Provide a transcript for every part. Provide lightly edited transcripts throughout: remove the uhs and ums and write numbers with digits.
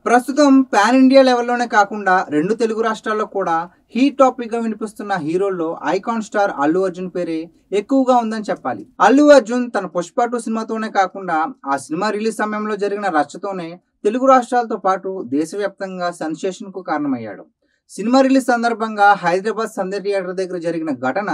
ప్రస్తుతం pan India లెవెల్లోనే కాకుండా రెండు తెలుగు రాష్ట్రాల్లో కూడా హీట్ టాపిక్ గా వినిపిస్తున్న హీరోల్లో ఐకాన్ స్టార్ అల్లు అర్జున్ పేరే ఎక్కువగా ఉందని చెప్పాలి. అల్లు అర్జున్ తన పుష్ప 2 సినిమాతోనే కాకుండా ఆ సినిమా రిలీజ్ సమయంలో జరిగిన రచ్చతోనే తెలుగు రాష్ట్రాలతో పాటు దేశవ్యాప్తంగా సెన్సేషన్ కు కారణమయ్యాడు. సినిమా రిలీజ్ సందర్భంగా హైదరాబాద్ సంధ్య థియేటర్ దగ్గర జరిగిన ఘటన,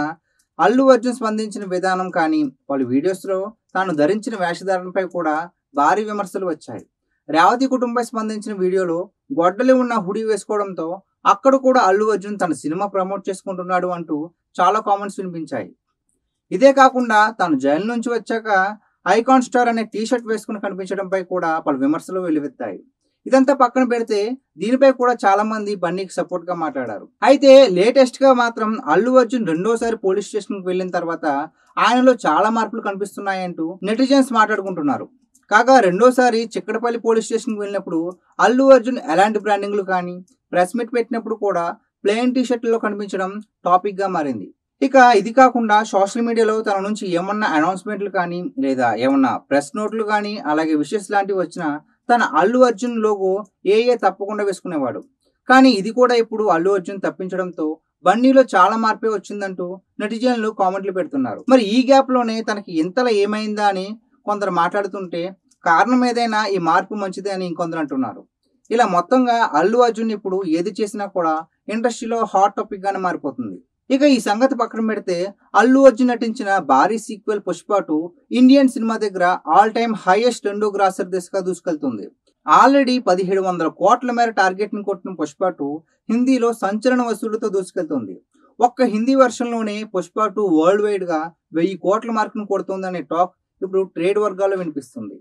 అల్లు అర్జున్ స్పందించిన విధానం కానీ పలు వీడియోస్లో తాను ధరించిన వేషధారణపై కూడా భారీ విమర్శలు వచ్చాయి. రేవతి కుటుంబం స్పందించిన వీడియోలో గొడ్డలి ఉన్న హుడీ వేసుకోవడంతో అక్కడ కూడా అల్లు అర్జున్ తన సినిమా ప్రమోట్ చేసుకుంటున్నాడు అంటూ చాలా కామెంట్స్ వినిపించాయి. ఇదే కాకుండా తాను జైలు నుంచి వచ్చాక ఐకాన్ స్టార్ అనే టీషర్ట్ వేసుకుని కనిపించడంపై కూడా పలు విమర్శలు వెల్లువెత్తాయి. ఇదంతా పక్కన పెడితే దీనిపై కూడా చాలా మంది బన్నీకి సపోర్ట్ గా మాట్లాడారు. అయితే లేటెస్ట్ గా మాత్రం అల్లు అర్జున్ రెండోసారి పోలీస్ స్టేషన్ కు వెళ్ళిన తర్వాత ఆయనలో చాలా మార్పులు కనిపిస్తున్నాయంటూ నెటిజన్స్ మాట్లాడుకుంటున్నారు. కాగా రెండోసారి చిక్కడపల్లి పోలీస్ స్టేషన్కి వెళ్ళినప్పుడు అల్లు అర్జున్ ఎలాంటి బ్రాండింగ్లు కానీ ప్రెస్ మీట్ పెట్టినప్పుడు కూడా ప్లెయిన్ టీషర్ట్లో కనిపించడం టాపిక్ గా మారింది. ఇక ఇది కాకుండా సోషల్ మీడియాలో తన నుంచి ఏమన్నా అనౌన్స్మెంట్లు కానీ లేదా ఏమన్నా ప్రెస్ నోట్లు కానీ అలాగే విషెస్ లాంటివి వచ్చినా తన అల్లు అర్జున్ లోగో తప్పకుండా వేసుకునేవాడు. కానీ ఇది కూడా ఇప్పుడు అల్లు అర్జున్ తప్పించడంతో బన్నీలో చాలా మార్పే వచ్చిందంటూ నెటిజన్లు కామెంట్లు పెడుతున్నారు. మరి ఈ గ్యాప్ లోనే తనకి ఇంతలా ఏమైందా అని కొందరు మాట్లాడుతుంటే కారణం ఏదైనా ఈ మార్పు మంచిదే అని ఇంకొందరు అంటున్నారు. ఇలా మొత్తంగా అల్లు అర్జున్ ఇప్పుడు ఏది చేసినా కూడా ఇండస్ట్రీలో హాట్ టాపిక్ గానే మారిపోతుంది. ఇక ఈ సంగతి పక్కన పెడితే అల్లు అర్జున్ నటించిన భారీ సీక్వెల్ పుష్ప 2 ఇండియన్ సినిమా దగ్గర ఆల్ టైమ్ హైయెస్ట్ రెండో గ్రాసర్ దిశగా దూసుకెళ్తుంది. ఆల్రెడీ 1700 కోట్ల మేర టార్గెట్ ని కొట్టిన పుష్ప 2 హిందీలో సంచలన వసూళ్లతో దూసుకెళ్తుంది. ఒక్క హిందీ వర్షన్లోనే పుష్ప 2 వరల్డ్ వైడ్ గా 1000 కోట్ల మార్కును కొడుతుందనే టాక్ ఇప్పుడు ట్రేడ్ వర్గాల్లో వినిపిస్తుంది.